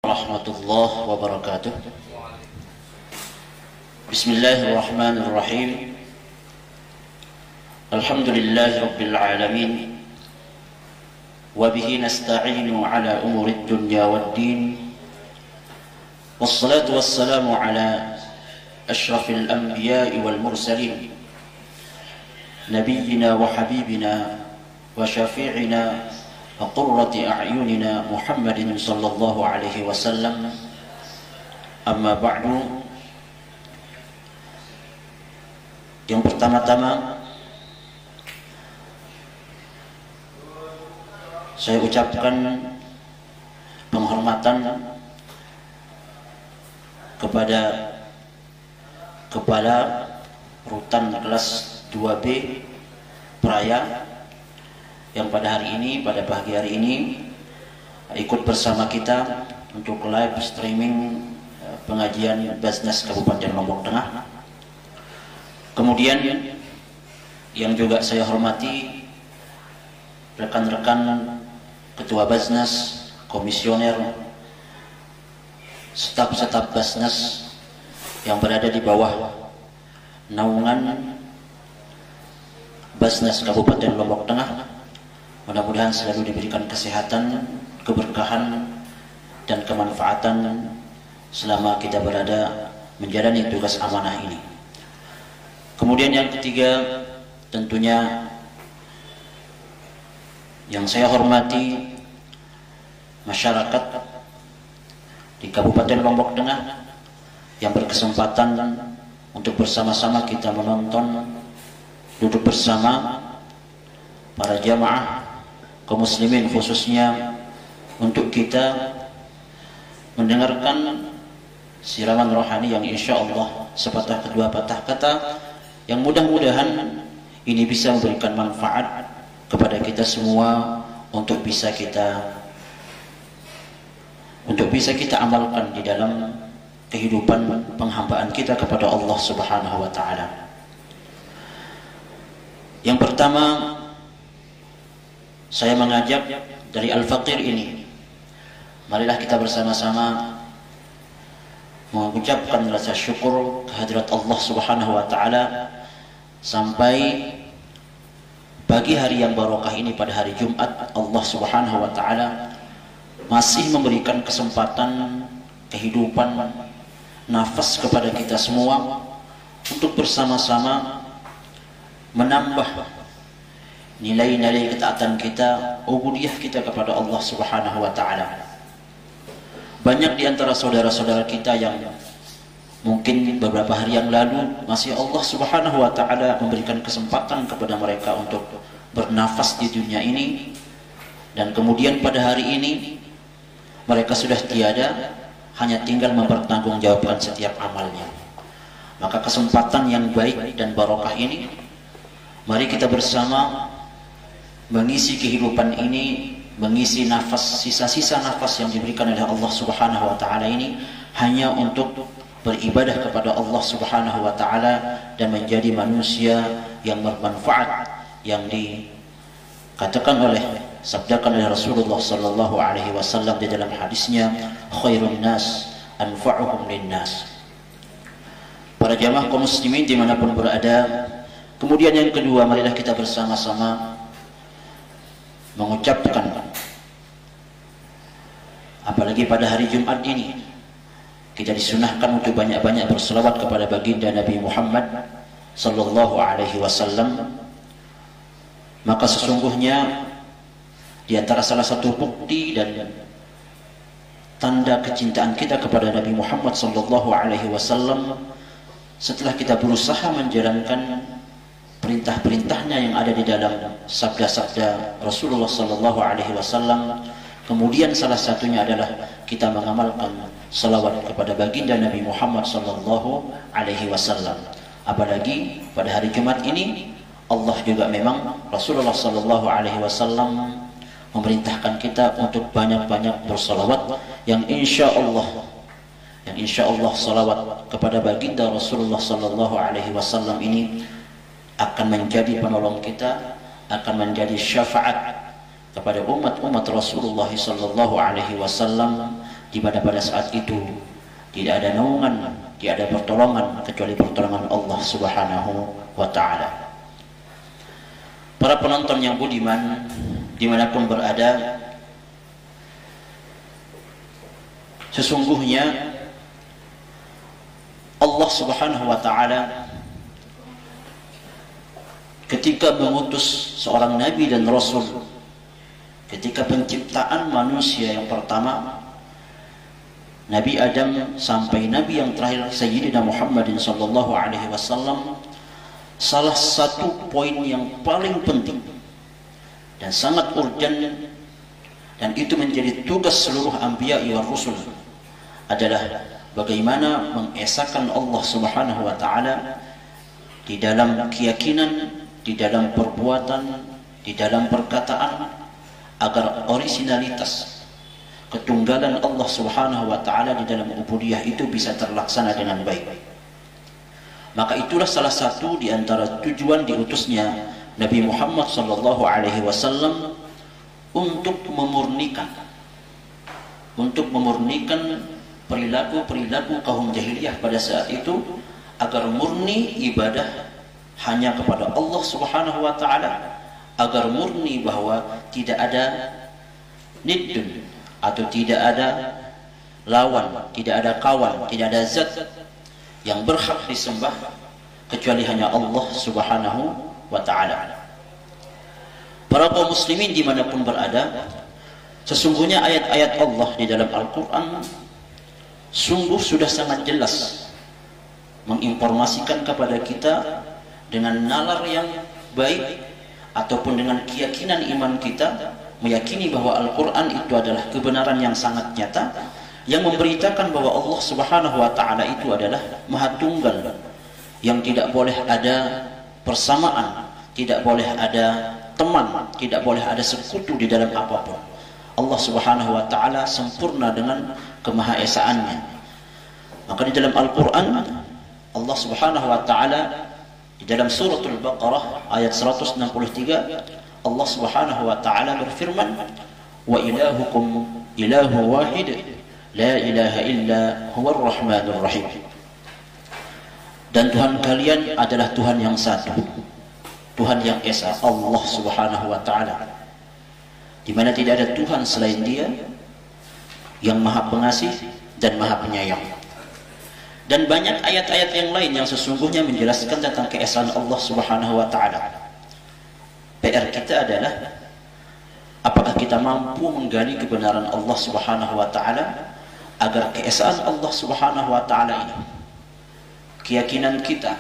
Warahmatullahi wabarakatuh. Bismillahirrahmanirrahim. Alhamdulillahi rabbil alamin. Wa bihi nasta'inu ala umurid dunya waddin. Wassalatu wassalamu ala asyrafil anbiya'i wal mursalin, nabiyyina wa habibina wa syafi'ina wa qurrati a'yunina Muhammadin sallallahu alaihi wasallam. Amma ba'du. Yang pertama-tama saya ucapkan penghormatan kepada Kepala Rutan kelas 2B Praya yang pada hari ini, pada pagi hari ini ikut bersama kita untuk live streaming pengajian Basnas Kabupaten Lombok Tengah. Kemudian yang juga saya hormati rekan-rekan Ketua Basnas, komisioner, staf-staf Basnas yang berada di bawah naungan Basnas Kabupaten Lombok Tengah. Mudah-mudahan selalu diberikan kesehatan, keberkahan, dan kemanfaatan selama kita berada menjalani tugas amanah ini. Kemudian yang ketiga, tentunya yang saya hormati masyarakat di Kabupaten Lombok Tengah yang berkesempatan untuk bersama-sama kita menonton, duduk bersama para jamaah kaum muslimin, khususnya untuk kita mendengarkan siraman rohani yang insya Allah sepatah kedua patah kata yang mudah-mudahan ini bisa memberikan manfaat kepada kita semua untuk bisa kita amalkan di dalam kehidupan penghambaan kita kepada Allah Subhanahu wa taala. Yang pertama, saya mengajak dari Al-Faqir ini, marilah kita bersama-sama mengucapkan rasa syukur kehadirat Allah Subhanahu wa taala sampai pagi hari yang barokah ini pada hari Jumat. Allah Subhanahu wa taala masih memberikan kesempatan, kehidupan, nafas kepada kita semua untuk bersama-sama menambah nilai-nilai ketaatan kita, ubudiyah kita kepada Allah Subhanahu wa taala. Banyak di antara saudara-saudara kita yang mungkin beberapa hari yang lalu masih Allah Subhanahu wa taala memberikan kesempatan kepada mereka untuk bernafas di dunia ini, dan kemudian pada hari ini mereka sudah tiada, hanya tinggal mempertanggungjawabkan setiap amalnya. Maka kesempatan yang baik dan barokah ini, mari kita bersama mengisi kehidupan ini, mengisi nafas, sisa-sisa nafas yang diberikan oleh Allah Subhanahu wa taala ini hanya untuk beribadah kepada Allah Subhanahu wa taala dan menjadi manusia yang bermanfaat, yang dikatakan sabdakan oleh Rasulullah sallallahu alaihi wasallam di dalam hadisnya, khairun nas anfa'uhum linnas. Para jamaah kaum muslimin dimanapun berada. Kemudian yang kedua, marilah kita bersama-sama mengucapkan, apalagi pada hari Jumat ini kita disunahkan untuk banyak-banyak berselawat kepada baginda Nabi Muhammad sallallahu alaihi wasallam. Maka sesungguhnya di antara salah satu bukti dan tanda kecintaan kita kepada Nabi Muhammad sallallahu alaihi wasallam, setelah kita berusaha menjalankan perintah-perintahnya yang ada di dalam sabda-sabda Rasulullah sallallahu alaihi wasallam, kemudian salah satunya adalah kita mengamalkan salawat kepada baginda Nabi Muhammad sallallahu alaihi wasallam. Apalagi pada hari Jumat ini Allah juga memang, Rasulullah sallallahu alaihi wasallam memerintahkan kita untuk banyak-banyak bersalawat yang insya Allah salawat kepada baginda Rasulullah sallallahu alaihi wasallam ini akan menjadi penolong kita, akan menjadi syafaat kepada umat-umat Rasulullah sallallahu alaihi wasallam di mana pada saat itu tidak ada naungan, tidak ada pertolongan kecuali pertolongan Allah Subhanahu wa ta'ala. Para penonton yang budiman dimanapun berada, sesungguhnya Allah Subhanahu wa ta'ala ketika mengutus seorang nabi dan rasul, ketika penciptaan manusia yang pertama, Nabi Adam sampai Nabi yang terakhir Sayyidina Muhammadin sallallahu alaihi wasallam, salah satu poin yang paling penting dan sangat urgen, dan itu menjadi tugas seluruh anbiya wa rusul, adalah bagaimana mengesahkan Allah Subhanahu wa ta'ala di dalam keyakinan, di dalam perbuatan, di dalam perkataan, agar originalitas ketunggalan Allah Subhanahu wa ta'ala di dalam ubudiyah itu bisa terlaksana dengan baik. Maka itulah salah satu di antara tujuan diutusnya Nabi Muhammad sallallahu alaihi wasallam untuk memurnikan perilaku kaum jahiliyah pada saat itu, agar murni ibadah hanya kepada Allah Subhanahu wa ta'ala, agar murni bahwa tidak ada niddun atau tidak ada lawan, tidak ada kawan, tidak ada zat yang berhak disembah kecuali hanya Allah Subhanahu wa ta'ala. Para kaum muslimin dimanapun berada, sesungguhnya ayat-ayat Allah di dalam Al-Quran sungguh sudah sangat jelas menginformasikan kepada kita dengan nalar yang baik ataupun dengan keyakinan iman kita, meyakini bahwa Al-Quran itu adalah kebenaran yang sangat nyata, yang memberitakan bahwa Allah Subhanahu wa ta'ala itu adalah Maha Tunggal, yang tidak boleh ada persamaan, tidak boleh ada teman, tidak boleh ada sekutu di dalam apapun. Allah Subhanahu wa ta'ala sempurna dengan kemahaesaannya. Maka di dalam Al-Quran Allah Subhanahu wa ta'ala di dalam suratul Baqarah ayat 163, Allah Subhanahu wa ta'ala berfirman, wa ilahukum ilahu wahid la ilaha illa huwar rahmanur rahim. Dan Tuhan kalian adalah Tuhan yang satu, Tuhan yang esa, Allah Subhanahu wa ta'ala, di mana tidak ada Tuhan selain Dia yang Maha Pengasih dan Maha Penyayang. Dan banyak ayat-ayat yang lain yang sesungguhnya menjelaskan tentang keesaan Allah Subhanahu wa ta'ala. PR kita adalah apakah kita mampu menggali kebenaran Allah Subhanahu wa ta'ala, agar keesaan Allah Subhanahu wa ta'ala ini, keyakinan kita,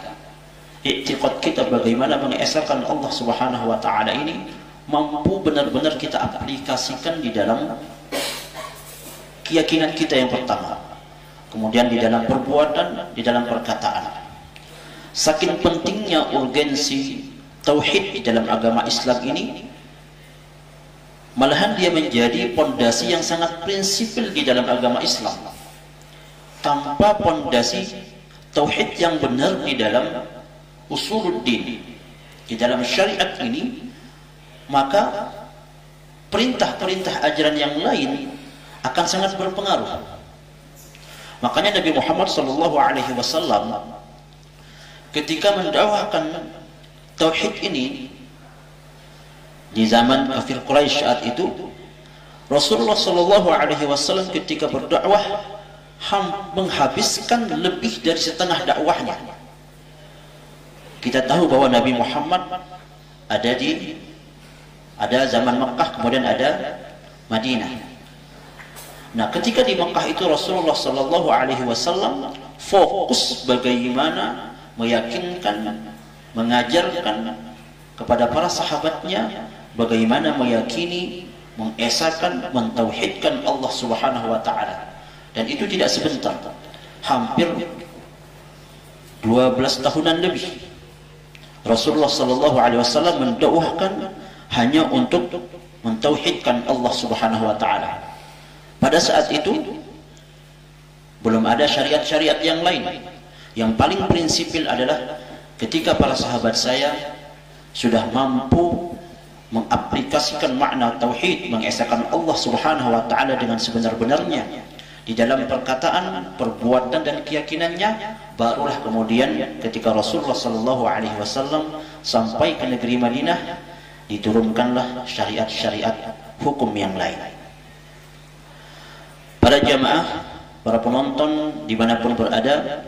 i'tiqad kita bagaimana mengesahkan Allah Subhanahu wa ta'ala ini, mampu benar-benar kita aplikasikan di dalam keyakinan kita yang pertama, kemudian di dalam perbuatan, di dalam perkataan. Saking pentingnya urgensi tauhid di dalam agama Islam ini, malahan dia menjadi pondasi yang sangat prinsipil di dalam agama Islam. Tanpa pondasi tauhid yang benar di dalam usuluddin, di dalam syariat ini, maka perintah-perintah ajaran yang lain akan sangat berpengaruh. Makanya Nabi Muhammad SAW ketika mendakwahkan tauhid ini di zaman kafir Quraisy saat itu, Rasulullah SAW ketika berdakwah menghabiskan lebih dari setengah dakwahnya. Kita tahu bahwa Nabi Muhammad ada zaman Mekah, kemudian ada Madinah. Nah, ketika di Mekah itu Rasulullah SAW fokus bagaimana meyakinkan, mengajarkan kepada para sahabatnya bagaimana meyakini, mengesahkan, mentauhidkan Allah Subhanahu wa ta'ala. Dan itu tidak sebentar, hampir 12 tahunan lebih Rasulullah SAW mendakwahkan hanya untuk mentauhidkan Allah Subhanahu wa ta'ala. Pada saat itu belum ada syariat-syariat yang lain. Yang paling prinsipil adalah ketika para sahabat saya sudah mampu mengaplikasikan makna tauhid, mengesahkan Allah Subhanahu wa ta'ala dengan sebenar-benarnya, di dalam perkataan, perbuatan dan keyakinannya, barulah kemudian ketika Rasulullah sallallahu alaihi wasallam sampai ke negeri Madinah, diturunkanlah syariat-syariat hukum yang lain. Para jamaah, para penonton dimanapun berada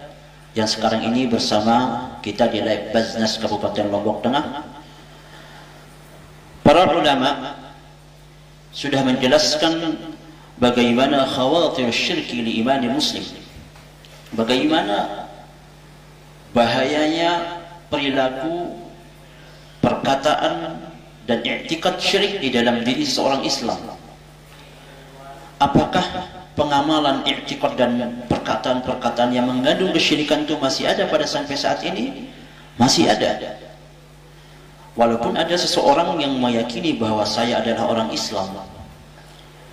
yang sekarang ini bersama kita di Live Baznas Kabupaten Lombok Tengah, para ulama sudah menjelaskan bagaimana khawatir syirki li imani muslim, bagaimana bahayanya perilaku, perkataan dan i'tikad syirik di dalam diri seorang Islam. Apakah pengamalan i'tikad dan perkataan-perkataan yang mengandung kesyirikan itu masih ada pada sampai saat ini? Masih ada. Walaupun ada seseorang yang meyakini bahwa saya adalah orang Islam,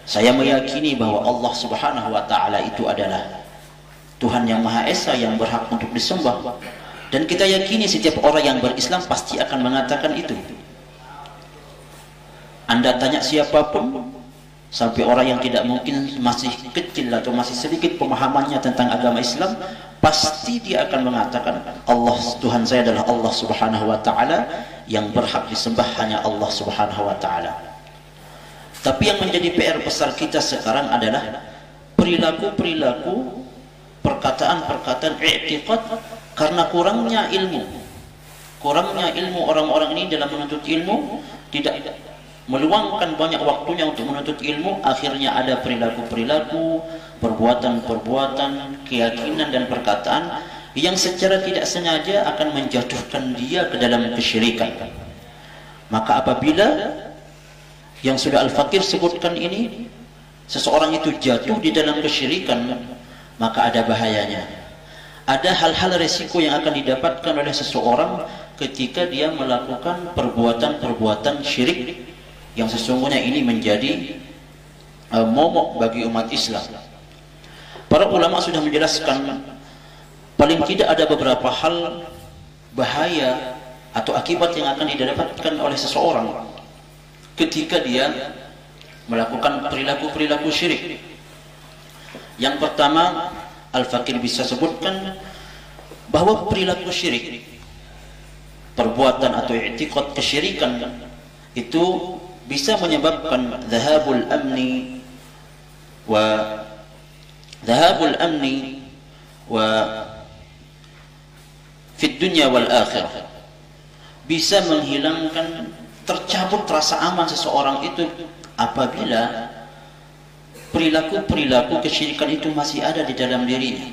saya meyakini bahwa Allah Subhanahu wa ta'ala itu adalah Tuhan yang Maha Esa yang berhak untuk disembah, dan kita yakini setiap orang yang berislam pasti akan mengatakan itu. Anda tanya siapapun, sampai orang yang tidak mungkin masih kecil atau masih sedikit pemahamannya tentang agama Islam, pasti dia akan mengatakan Allah, Tuhan saya adalah Allah Subhanahu wa ta'ala, yang berhak disembah hanya Allah Subhanahu wa ta'ala. Tapi yang menjadi PR besar kita sekarang adalah perilaku-perilaku, perkataan-perkataan i'tiqad, karena kurangnya ilmu orang-orang ini dalam menuntut ilmu, tidak meluangkan banyak waktunya untuk menuntut ilmu, akhirnya ada perilaku-perilaku, perbuatan-perbuatan, keyakinan dan perkataan yang secara tidak sengaja akan menjatuhkan dia ke dalam kesyirikan. Maka apabila yang sudah Al-Fakir sebutkan ini, seseorang itu jatuh di dalam kesyirikan, maka ada bahayanya. Ada hal-hal resiko yang akan didapatkan oleh seseorang ketika dia melakukan perbuatan-perbuatan syirik yang sesungguhnya ini menjadi momok bagi umat Islam. Para ulama sudah menjelaskan paling tidak ada beberapa hal bahaya atau akibat yang akan didapatkan oleh seseorang ketika dia melakukan perilaku-perilaku syirik. Yang pertama, Al-Fakir bisa sebutkan bahwa perilaku syirik, perbuatan atau i'tiqad kesyirikan itu bisa menyebabkan dhahabul amni wa fid dunya wal akhirah, bisa menghilangkan, tercabut rasa aman seseorang itu apabila perilaku-perilaku kesyirikan itu masih ada di dalam dirinya.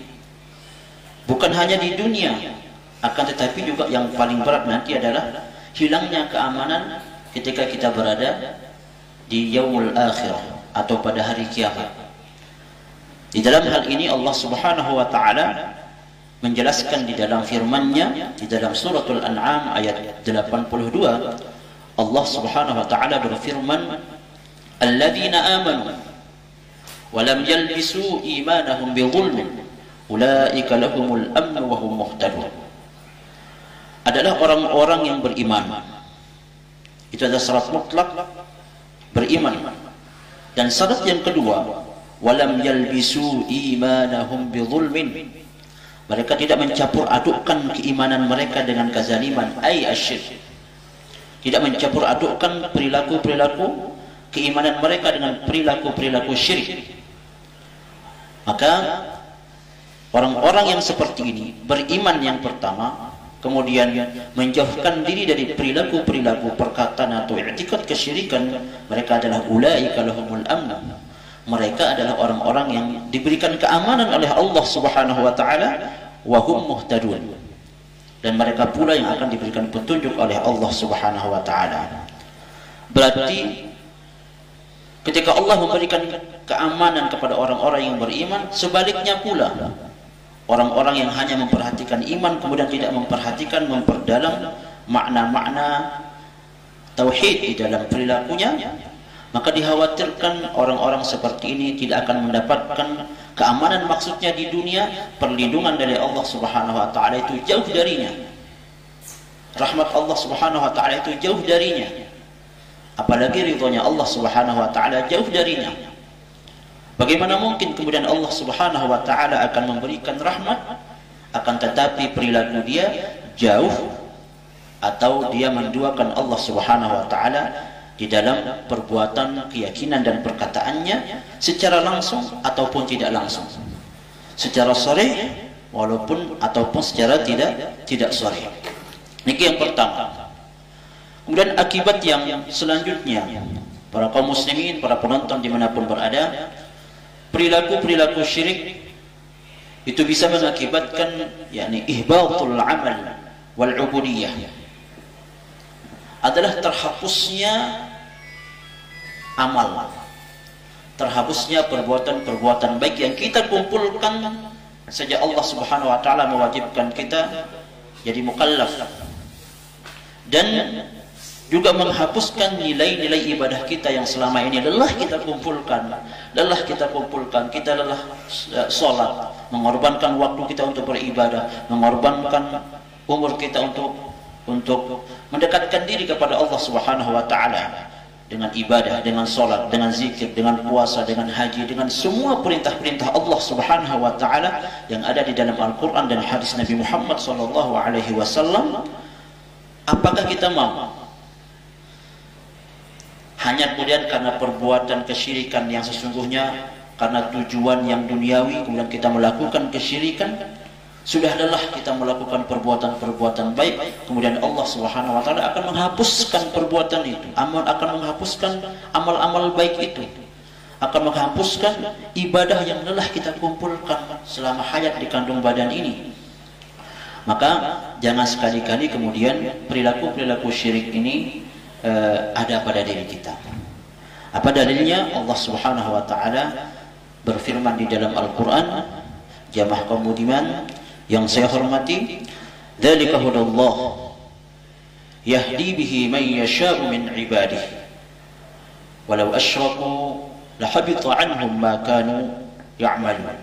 Bukan hanya di dunia, akan tetapi juga yang paling berat nanti adalah hilangnya keamanan ketika kita berada di yaumul akhirah atau pada hari kiamat. Di dalam hal ini Allah Subhanahu wa ta'ala menjelaskan di dalam firman-Nya di dalam suratul An'am ayat 82, Allah Subhanahu wa ta'ala berfirman, alladzina amanu wa lam yalbisu imanahum bidzulmin ulaika lahumul amnu wa hum muhtadun. Adalah orang-orang yang beriman. Itu adalah syarat mutlak beriman. Dan syarat yang kedua, walam yalbisu imanahum bidzulmin, mereka tidak mencampur adukkan keimanan mereka dengan kezaliman, ai asyirk, tidak mencampur adukkan perilaku-perilaku keimanan mereka dengan perilaku-perilaku syirik. Maka orang-orang yang seperti ini beriman yang pertama, kemudian menjauhkan diri dari perilaku-perilaku perkataan atau i'tikad kesyirikan, mereka adalah ulaika lahumul amn, mereka adalah orang-orang yang diberikan keamanan oleh Allah Subhanahu wa ta'ala, wa hum muhtadun, dan mereka pula yang akan diberikan petunjuk oleh Allah Subhanahu wa ta'ala. Berarti ketika Allah memberikan keamanan kepada orang-orang yang beriman, sebaliknya pula orang-orang yang hanya memperhatikan iman kemudian tidak memperhatikan, memperdalam makna-makna tauhid di dalam perilakunya, maka dikhawatirkan orang-orang seperti ini tidak akan mendapatkan keamanan, maksudnya di dunia, perlindungan dari Allah Subhanahu wa ta'ala itu jauh darinya, rahmat Allah Subhanahu wa ta'ala itu jauh darinya, apalagi ridhonya Allah Subhanahu wa ta'ala jauh darinya. Bagaimana mungkin kemudian Allah Subhanahu wa taala akan memberikan rahmat, akan tetapi perilaku dia jauh atau dia menduakan Allah Subhanahu wa taala di dalam perbuatan, keyakinan dan perkataannya secara langsung ataupun tidak langsung, secara sharih walaupun ataupun secara tidak sharih. Ini yang pertama. Kemudian akibat yang selanjutnya, para kaum muslimin, para penonton dimanapun berada, perilaku syirik itu bisa mengakibatkan yakni ihbatul amal wal ubudiyah, adalah terhapusnya amal, terhapusnya perbuatan-perbuatan baik yang kita kumpulkan sejak Allah Subhanahu wa taala mewajibkan kita jadi mukallaf, dan juga menghapuskan nilai-nilai ibadah kita yang selama ini lelah kita kumpulkan, kita lelah sholat, mengorbankan waktu kita untuk beribadah, mengorbankan umur kita untuk mendekatkan diri kepada Allah Subhanahu wa taala dengan ibadah, dengan sholat, dengan zikir, dengan puasa, dengan haji, dengan semua perintah-perintah Allah Subhanahu wa taala yang ada di dalam Al-Qur'an dan hadis Nabi Muhammad sallallahu alaihi wasallam. Apakah kita mau hanya kemudian karena perbuatan kesyirikan yang sesungguhnya, karena tujuan yang duniawi kemudian kita melakukan kesyirikan? Sudah lelah kita melakukan perbuatan-perbuatan baik, kemudian Allah Subhanahu wa taala akan menghapuskan perbuatan itu, akan menghapuskan amal-amal baik itu, akan menghapuskan ibadah yang lelah kita kumpulkan selama hayat di kandung badan ini. Maka jangan sekali-kali kemudian perilaku syirik ini ada pada diri kita. Apa dalilnya? Allah Subhanahu wa taala berfirman di dalam Al-Qur'an, jamaah kaum budiman yang saya hormati, dzalika hudallah yahdi bihi man yasha'u min ibadihi walau asyraku lahabita anhum ma kanu ya'malun.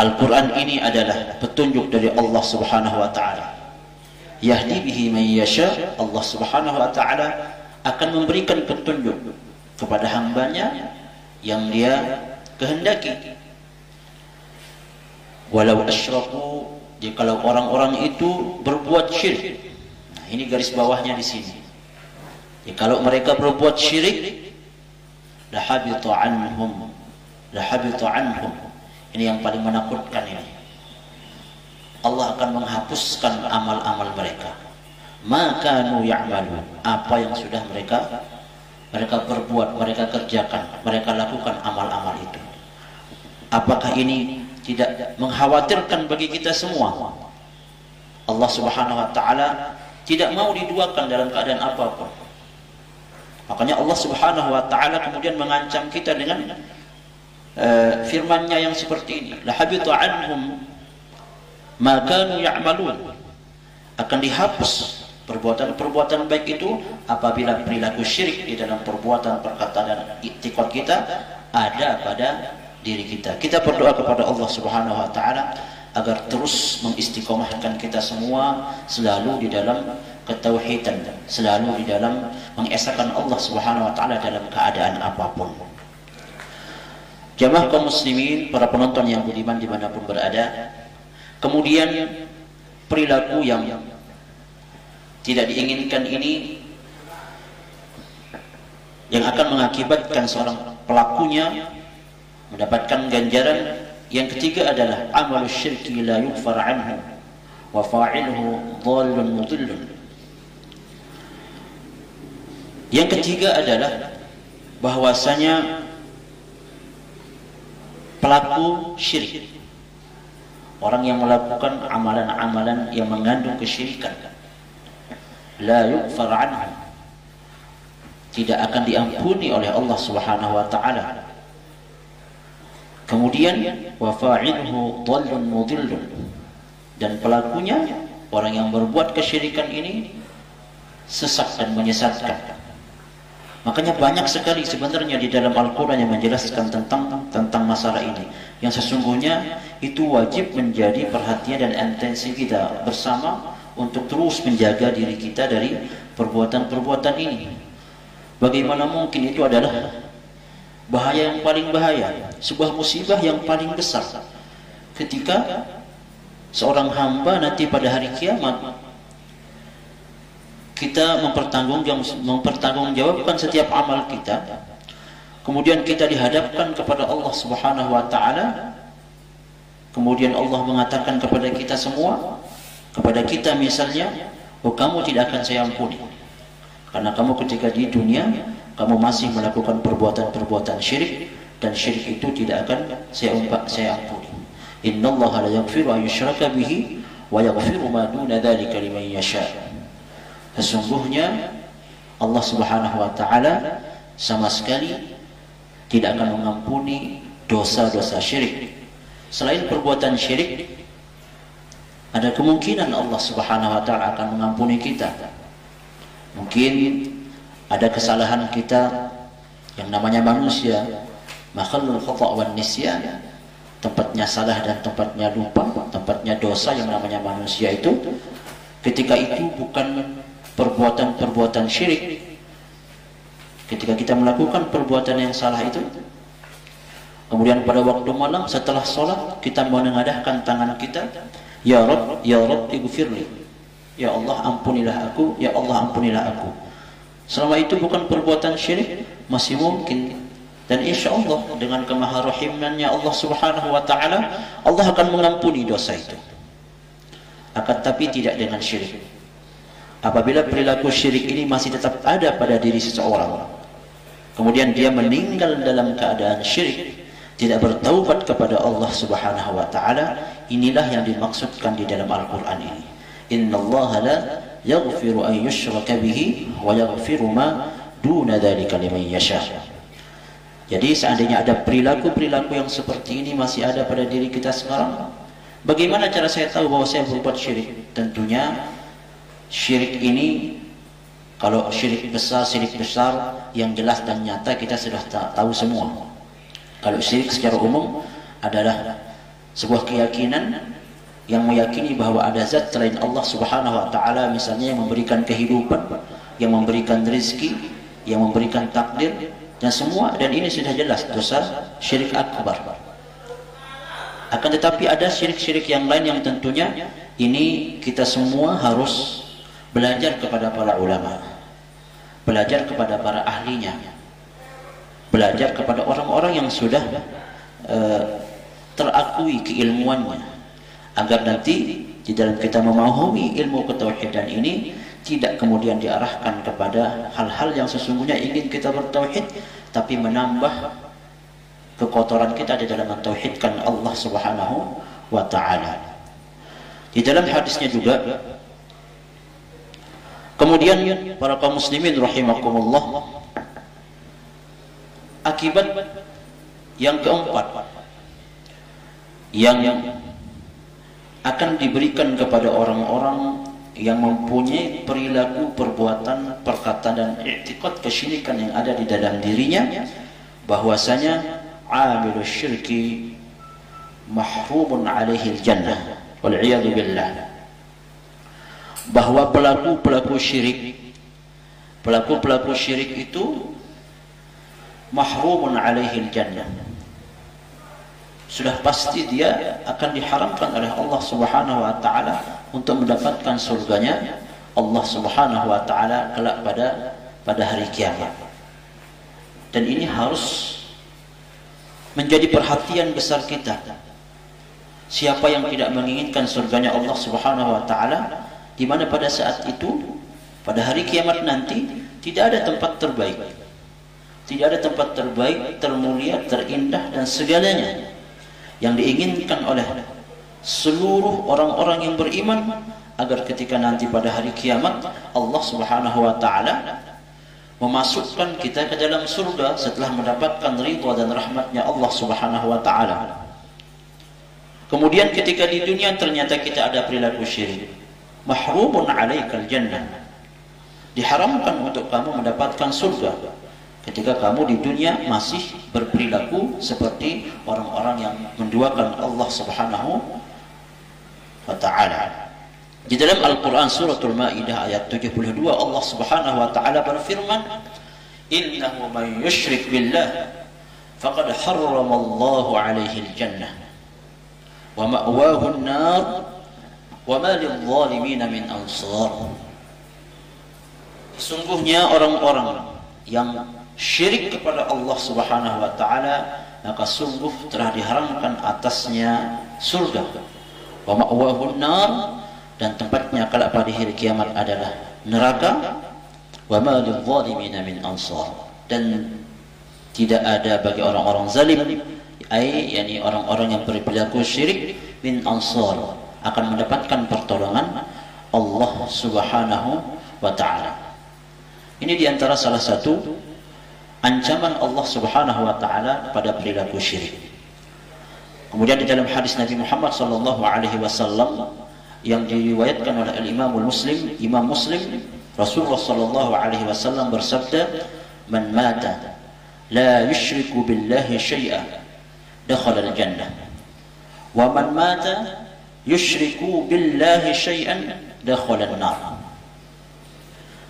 Al-Quran ini adalah petunjuk dari Allah Subhanahu wa taala. Yahdi bihi man yasha', Allah Subhanahu wa taala akan memberikan petunjuk kepada hambanya yang dia kehendaki. Walau asyraku, jikalau orang-orang itu berbuat syirik. Nah, ini garis bawahnya di sini. Jikalau mereka berbuat syirik, lahabita anhum. Ini yang paling menakutkan ini. Allah akan menghapuskan amal-amal mereka. Maka nu ya'malun, apa yang sudah mereka perbuat, mereka kerjakan, mereka lakukan amal-amal itu. Apakah ini tidak mengkhawatirkan bagi kita semua? Allah Subhanahu wa taala tidak mau diduakan dalam keadaan apapun. Makanya Allah Subhanahu wa taala kemudian mengancam kita dengan firman-Nya yang seperti ini, lahabita anhum ma kanu ya'malun. Akan dihapus perbuatan-perbuatan baik itu apabila perilaku syirik di dalam perbuatan, perkataan dan i'tiqad kita ada pada diri kita. Kita berdoa kepada Allah Subhanahu wa taala agar terus mengistiqomahkan kita semua selalu di dalam ketauhidan, selalu di dalam mengesahkan Allah Subhanahu wa taala dalam keadaan apapun. Jamaah kaum muslimin, para penonton yang budiman dimanapun berada, kemudian perilaku yang tidak diinginkan ini yang akan mengakibatkan seorang pelakunya mendapatkan ganjaran. Yang ketiga adalah amalus syirki la yughfar anhu wa fa'iluhu dhallun mudillun. Yang ketiga adalah bahwasanya pelaku syirik, orang yang melakukan amalan-amalan yang mengandung kesyirikan, la yughfar anhu, tidak akan diampuni oleh Allah Subhanahu wa taala. Kemudian wa fa'iluhu dhallun mudillun, dan pelakunya, orang yang berbuat kesyirikan ini, sesat dan menyesatkan. Makanya banyak sekali sebenarnya di dalam Al-Quran yang menjelaskan tentang masalah ini, yang sesungguhnya itu wajib menjadi perhatian dan intensi kita bersama untuk terus menjaga diri kita dari perbuatan-perbuatan ini. Bagaimana mungkin itu adalah bahaya yang paling bahaya, sebuah musibah yang paling besar ketika seorang hamba nanti pada hari kiamat kita mempertanggungjawabkan setiap amal kita, kemudian kita dihadapkan kepada Allah Subhanahu wa taala, kemudian Allah mengatakan kepada kita semua, kepada kita misalnya, oh kamu tidak akan saya ampuni karena kamu ketika di dunia kamu masih melakukan perbuatan-perbuatan syirik, dan syirik itu tidak akan saya ampuni. Innallaha la yaghfiru an yushraka bihi wa yaghfiru ma duna dzalika liman yasha. Sesungguhnya Allah Subhanahu wa taala sama sekali tidak akan mengampuni dosa-dosa syirik. Selain perbuatan syirik, ada kemungkinan Allah Subhanahu wa taala akan mengampuni kita. Mungkin ada kesalahan kita, yang namanya manusia, makhlul khata' wan nisyan, tempatnya salah dan tempatnya lupa, tempatnya dosa yang namanya manusia itu. Ketika itu bukan perbuatan-perbuatan syirik, ketika kita melakukan perbuatan yang salah itu, kemudian pada waktu malam setelah sholat kita menengadahkan tangan kita, ya Rabb ighfirli, ya Allah ampunilah aku, ya Allah ampunilah aku. Selama itu bukan perbuatan syirik, masih mungkin, dan insya Allah dengan kemaharohimannya Allah Subhanahu wa taala, Allah akan mengampuni dosa itu. Akan tapi tidak dengan syirik. Apabila perilaku syirik ini masih tetap ada pada diri seseorang, kemudian dia meninggal dalam keadaan syirik, tidak bertaubat kepada Allah Subhanahu wa taala, inilah yang dimaksudkan di dalam Al-Qur'an ini. Innallaha la yaghfiru an yushraka bihi wa yaghfiru ma duna dzalika liman yasha. Jadi seandainya ada perilaku-perilaku yang seperti ini masih ada pada diri kita sekarang, bagaimana cara saya tahu bahwa saya berbuat syirik? Tentunya syirik ini, kalau syirik besar yang jelas dan nyata kita sudah tahu semua. Kalau syirik secara umum adalah sebuah keyakinan yang meyakini bahwa ada zat selain Allah Subhanahu wa taala, misalnya yang memberikan kehidupan, yang memberikan rezeki, yang memberikan takdir dan semua, dan ini sudah jelas dosa syirik akbar. Akan tetapi ada syirik-syirik yang lain yang tentunya ini kita semua harus belajar kepada para ulama, belajar kepada para ahlinya, belajar kepada orang-orang yang sudah terakui keilmuannya, agar nanti di dalam kita memahami ilmu ketauhidan ini tidak kemudian diarahkan kepada hal-hal yang sesungguhnya ingin kita bertauhid, tapi menambah kekotoran kita di dalam mentauhidkan Allah Subhanahu wa taala. Di dalam hadisnya juga, kemudian para kaum muslimin rahimakumullah, akibat yang keempat yang akan diberikan kepada orang-orang yang mempunyai perilaku, perbuatan, perkataan dan i'tiqad kesyirikan yang ada di dalam dirinya, bahwasanya amilus syirki mahrumun alaihi jannah wal iyadu billah, bahwa pelaku-pelaku syirik itu mahrumun alaihi jannah, sudah pasti dia akan diharamkan oleh Allah Subhanahu wa taala untuk mendapatkan surganya Allah Subhanahu wa taala kelak pada hari kiamat. Dan ini harus menjadi perhatian besar kita. Siapa yang tidak menginginkan surganya Allah Subhanahu wa taala, di mana pada saat itu pada hari kiamat nanti tidak ada tempat terbaik. Tidak ada tempat terbaik, termulia, terindah dan segalanya yang diinginkan oleh seluruh orang-orang yang beriman, agar ketika nanti pada hari kiamat Allah Subhanahu wa taala memasukkan kita ke dalam surga setelah mendapatkan ridha dan rahmatnya Allah Subhanahu wa taala. Kemudian ketika di dunia ternyata kita ada perilaku syirik, mahrumun alaikal jannah, diharamkan untuk kamu mendapatkan surga ketika kamu di dunia masih berperilaku seperti orang-orang yang menduakan Allah Subhanahu wa ta'ala. Di dalam Al-Quran suratul Ma'idah ayat 72, Allah Subhanahu wa ta'ala berfirman, innahu man yushrik billah faqad harramallahu alaihi al-jannah wa ma'wahu an-nar wa ma lidh-dhalimin min ansar. Sesungguhnya orang-orang yang syirik kepada Allah Subhanahu wa taala, maka sungguh telah diharamkan atasnya surga. Wa ma'wahu an-nar, dan tempatnya kelak pada hari kiamat adalah neraka. Wa ma lidh-dhalimin min ansar, dan tidak ada bagi orang-orang zalim, yakni orang-orang yang berperilaku syirik, min ansar, akan mendapatkan pertolongan Allah Subhanahu wa taala. Ini diantara salah satu ancaman Allah Subhanahu wa taala pada perilaku syirik. Kemudian di dalam hadis Nabi Muhammad sallallahu alaihi wasallam yang diriwayatkan oleh Imam Muslim, Rasulullah sallallahu alaihi wasallam bersabda, "Man mata la yusyriku billahi syai'an dakhala al-jannah. Wa man mata yusyriku billahi syai'an dakhala an-nar."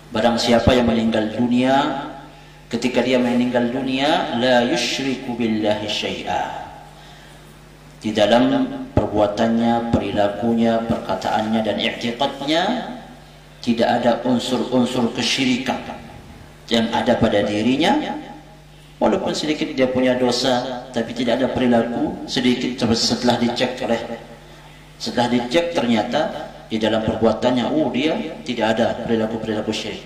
Barang siapa yang meninggal dunia, ketika dia meninggal dunia, la yusyriku billahi syai'a, di dalam perbuatannya, perilakunya, perkataannya dan i'tiqadnya tidak ada unsur-unsur kesyirikan yang ada pada dirinya. Walaupun sedikit dia punya dosa, tapi tidak ada perilaku sedikit setelah dicek ternyata di dalam perbuatannya, dia tidak ada perilaku syirik.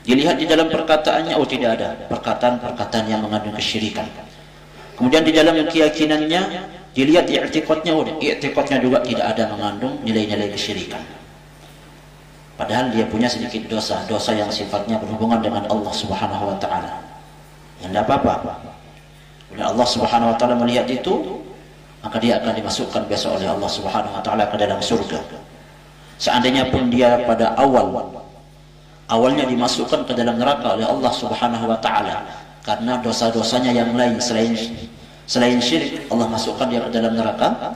Dilihat di dalam perkataannya, tidak ada perkataan-perkataan yang mengandung kesyirikan. Kemudian di dalam keyakinannya, dilihat i'tiqadnya juga tidak ada mengandung nilai-nilai kesyirikan. Padahal dia punya sedikit dosa yang sifatnya berhubungan dengan Allah Subhanahu wa taala. Ya tidak apa-apa. Bila Allah Subhanahu wa taala melihat itu, maka dia akan dimasukkan besok oleh Allah Subhanahu wa taala ke dalam surga. Seandainya pun dia pada awalnya dimasukkan ke dalam neraka oleh Allah Subhanahu wa taala karena dosa-dosanya yang lain selain syirik, Allah masukkan dia ke dalam neraka.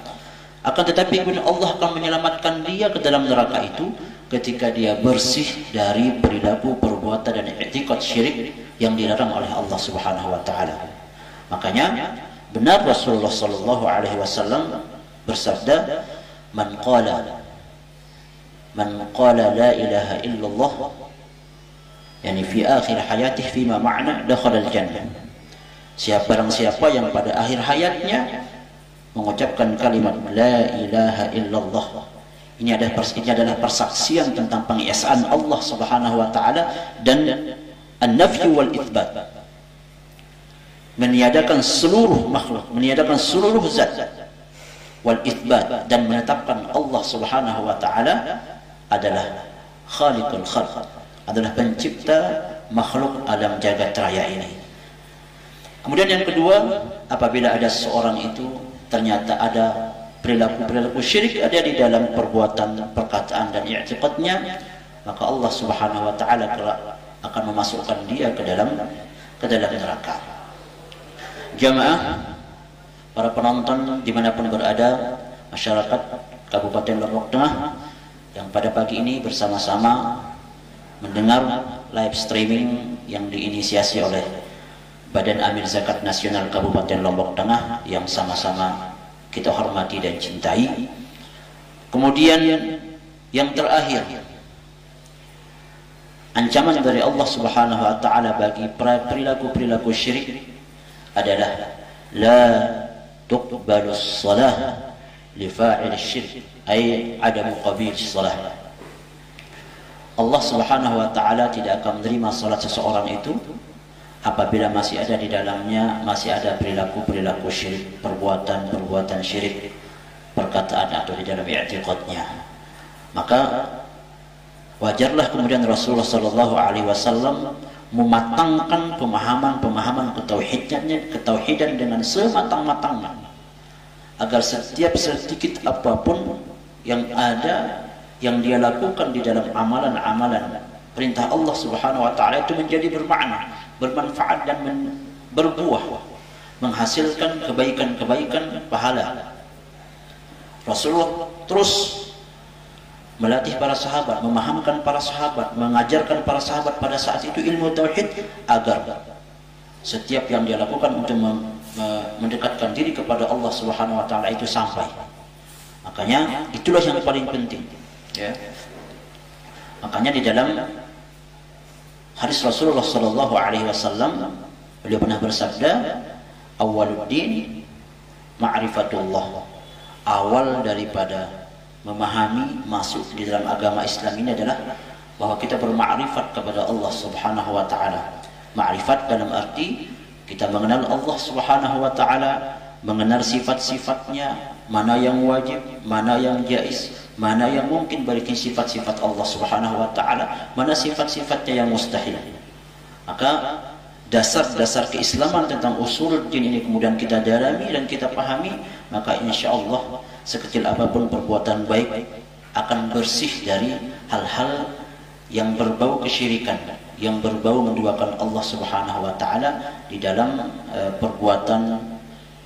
Akan tetapi Allah akan menyelamatkan dia ke dalam neraka itu ketika dia bersih dari perilaku, perbuatan dan i'tiqad syirik yang dilarang oleh Allah Subhanahu wa taala. Makanya benar Rasulullah sallallahu alaihi wasallam bersabda, man qala la ilaha illallah, yani fi akhir hayatih fima ma'na dakhala al-jannah. Siapa yang pada akhir hayatnya mengucapkan kalimat la ilaha illallah, ini adalah persaksian tentang pengiesaan Allah Subhanahu wa taala dan an-nafy wal itsbat, meniadakan seluruh makhluk, meniadakan seluruh zat, wal itsbat, dan menetapkan Allah Subhanahu wa taala adalah khaliqul khalq, adalah pencipta makhluk alam jagat raya ini. Kemudian yang kedua, apabila ada seorang itu ternyata ada perilaku syirik ada di dalam perbuatan, perkataan dan i'tiqadnya, maka Allah Subhanahu wa taala akan memasukkan dia ke dalam neraka. Jamaah, para penonton dimanapun berada, masyarakat Kabupaten Lombok Tengah yang pada pagi ini bersama-sama mendengar live streaming yang diinisiasi oleh Badan Amil Zakat Nasional Kabupaten Lombok Tengah yang sama-sama kita hormati dan cintai. Kemudian yang terakhir, ancaman dari Allah Subhanahu wa taala bagi perilaku syirik adalah la tuqbalus shalah li fa'il syirk, ay adamu qabil shalah. Allah Subhanahu wa taala tidak akan menerima salat seseorang itu apabila masih ada di dalamnya perilaku syirik, perbuatan syirik, perkataan atau di dalam i'tiqadnya. Maka wajarlah kemudian Rasulullah sallallahu alaihi wasallam mematangkan pemahaman ketauhidan dengan sematang-matangnya, agar setiap sedikit apapun yang ada yang dia lakukan di dalam amalan-amalan perintah Allah Subhanahu wa taala itu menjadi bermakna, bermanfaat dan berbuah, menghasilkan kebaikan-kebaikan pahala. Rasulullah terus melatih para sahabat, memahamkan para sahabat, mengajarkan para sahabat pada saat itu ilmu tauhid agar setiap yang dia lakukan untuk mendekatkan diri kepada Allah Subhanahu wa taala itu sampai. Makanya itulah yang paling penting, ya. Makanya di dalam hadis Rasulullah sallallahu alaihi wasallam beliau pernah bersabda, awwaluddin ma'rifatullah. Awal daripada memahami masuk di dalam agama Islam ini adalah bahwa kita bermakrifat kepada Allah Subhanahu wa taala. Makrifat dalam arti kita mengenal Allah Subhanahu wa taala, mengenal sifat-sifatnya, mana yang wajib, mana yang jaiz, mana yang mungkin berikan sifat-sifat Allah Subhanahu wa taala, mana sifat-sifatnya yang mustahil. Maka dasar-dasar keislaman tentang usul din ini kemudian kita dalami dan kita pahami, maka insya Allah sekecil apapun perbuatan baik akan bersih dari hal-hal yang berbau kesyirikan, yang berbau menduakan Allah Subhanahu wa taala di dalam perbuatan,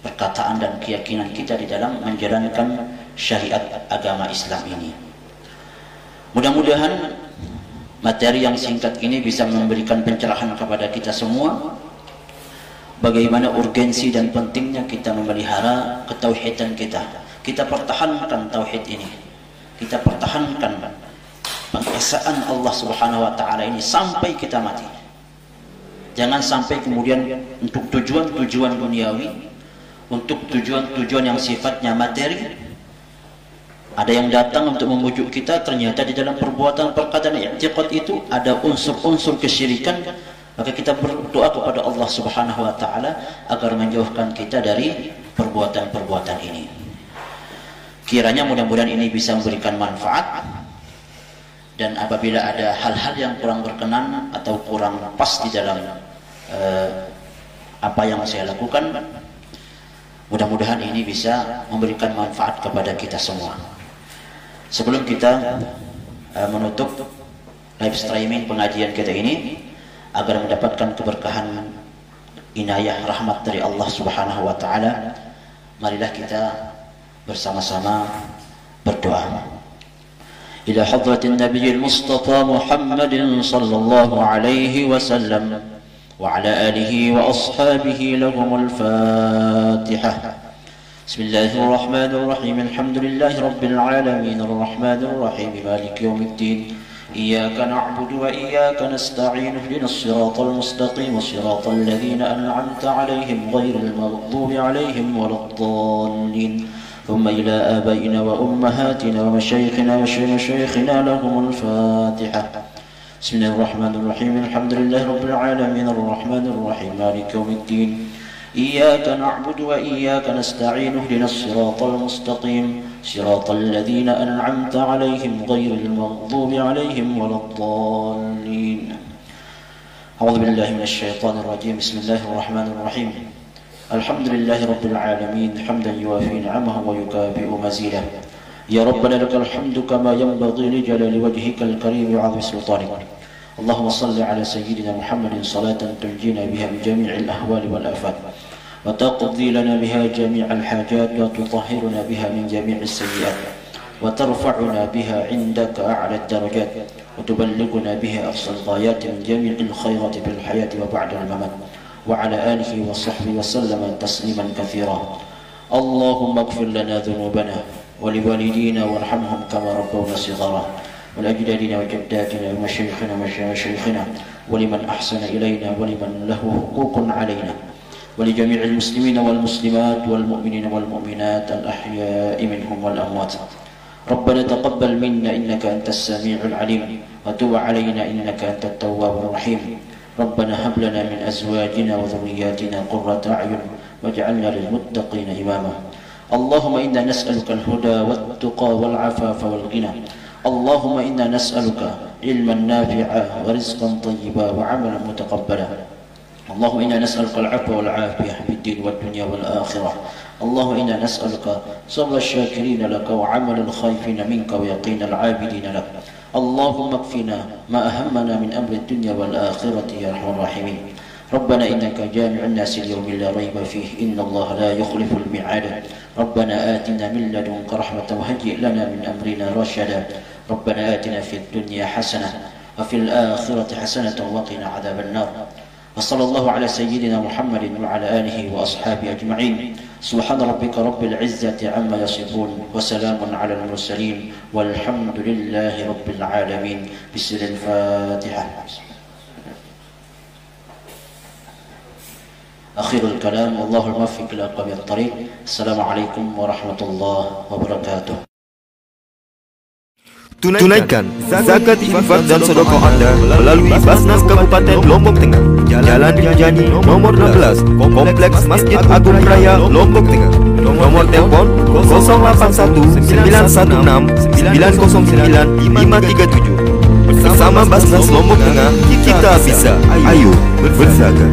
perkataan dan keyakinan kita di dalam menjalankan syariat agama Islam ini. Mudah-mudahan materi yang singkat ini bisa memberikan pencerahan kepada kita semua bagaimana urgensi dan pentingnya kita memelihara ketauhidan kita. Kita pertahankan tauhid ini. Kita pertahankan pengesaan Allah Subhanahu wa taala ini sampai kita mati. Jangan sampai kemudian untuk tujuan-tujuan duniawi, untuk tujuan-tujuan yang sifatnya materi, ada yang datang untuk memujuk kita, ternyata di dalam perbuatan perkataan i'tiqad itu ada unsur-unsur kesyirikan, maka kita berdoa kepada Allah Subhanahu wa taala agar menjauhkan kita dari perbuatan-perbuatan ini. Kiranya mudah-mudahan ini bisa memberikan manfaat, dan apabila ada hal-hal yang kurang berkenan atau kurang pas di dalam apa yang saya lakukan, mudah-mudahan ini bisa memberikan manfaat kepada kita semua. Sebelum kita menutup live streaming pengajian kita ini, agar mendapatkan keberkahan inayah rahmat dari Allah Subhanahu wa taala, marilah kita bersama-sama berdoa. Ila hadratin Nabiyil Mustafa Muhammadin sallallahu alaihi wasallam wa ala alihi wa ashabihi lahumul Fatihah. Bismillahirrahmanirrahim. Alhamdulillahi rabbil alamin arrahmanir rahim maliki yaumiddin. Iyyaka na'budu wa iyyaka nasta'in. Ihdinas siratal mustaqim siratal ladzina an'amta 'alaihim ghairil maghdubi 'alaihim waladdallin. ثم إلى آبائنا وأمهاتنا ومشايخنا ومشايخنا لهم الفاتحة. بسم الله الرحمن الرحيم. الحمد لله رب العالمين الرحمن الرحيم مالك يوم الدين. إياك نعبد وإياك نستعين. اهدنا الصراط المستقيم صراط الذين أنعمت عليهم غير المغضوب عليهم ولا الضالين. أعوذ بالله من الشيطان الرجيم. بسم الله الرحمن الرحيم. الحمد لله رب العالمين حمدا يوافي نعمه ويكافئ مزيده. يا ربنا لك الحمد كما ينبغي لجلال وجهك الكريم وعظيم سلطانك. اللهم صل على سيدنا محمد صلاة تنجينا بها من جميع الأهوال والآفات وتقضي لنا بها جميع الحاجات وتطهرنا بها من جميع السيئات وترفعنا بها عندك أعلى الدرجات وتبلغنا بها أقصى الغايات من جميع الخيرات في الحياة وبعد الممات وعلى آله وصحبه وسلم تسليما كثيرا. اللهم اغفر لنا ذنوبنا ولوالدينا وارحمهم كما ربونا صغارا ولأجدادنا وجداتنا ومشايخنا ومشايخنا ولمن أحسن إلينا ولمن له حقوق علينا ولجميع المسلمين والمسلمات والمؤمنين والمؤمنات الأحياء منهم والأموات. ربنا تقبل منا إنك أنت السميع العليم وتب علينا إنك أنت التواب الرحيم. ربنا هب لنا من أزواجنا وذرياتنا قرة أعين واجعلنا للمتقين إماما. اللهم إنا نسألك الهدى والتقى والعفاف والغنى. اللهم إنا نسألك علما نافعا ورزقا طيبا وعملا متقبلا. اللهم إنا نسألك العفو والعافية في الدين والدنيا والآخرة. اللهم إنا نسألك صبر الشاكرين لك وعمل الخائفين منك ويقين العابدين لك. اللهم اكفنا ما أهمنا من أمر الدنيا والآخرة يا أرحم الراحمين. ربنا إنك جامع الناس اليوم لا ريب فيه إن الله لا يخلف الميعاد. ربنا آتنا من لدنك رحمة وهيئ لنا من أمرنا رشدا. ربنا آتنا في الدنيا حسنة وفي الآخرة حسنة وقنا عذاب النار. وصلى الله على سيدنا محمد وعلى آله وأصحابه أجمعين. سبحان ربك رب العزة عما يصفون وسلام على المرسلين والحمد لله رب العالمين. بسم الفاتحة. آخر الكلام والله الموفق إلى أقوم الطريق. السلام عليكم ورحمة الله وبركاته. Tunaikan zakat, infak dan sedekah anda melalui Basnas Kabupaten Lombok Tengah, Jalan Rinjani nomor 16, Kompleks Masjid Agung Raya Lombok Tengah. Nomor telefon 081 916 909 537. Bersama Basnas Lombok Tengah, kita bisa. Ayo berzakat.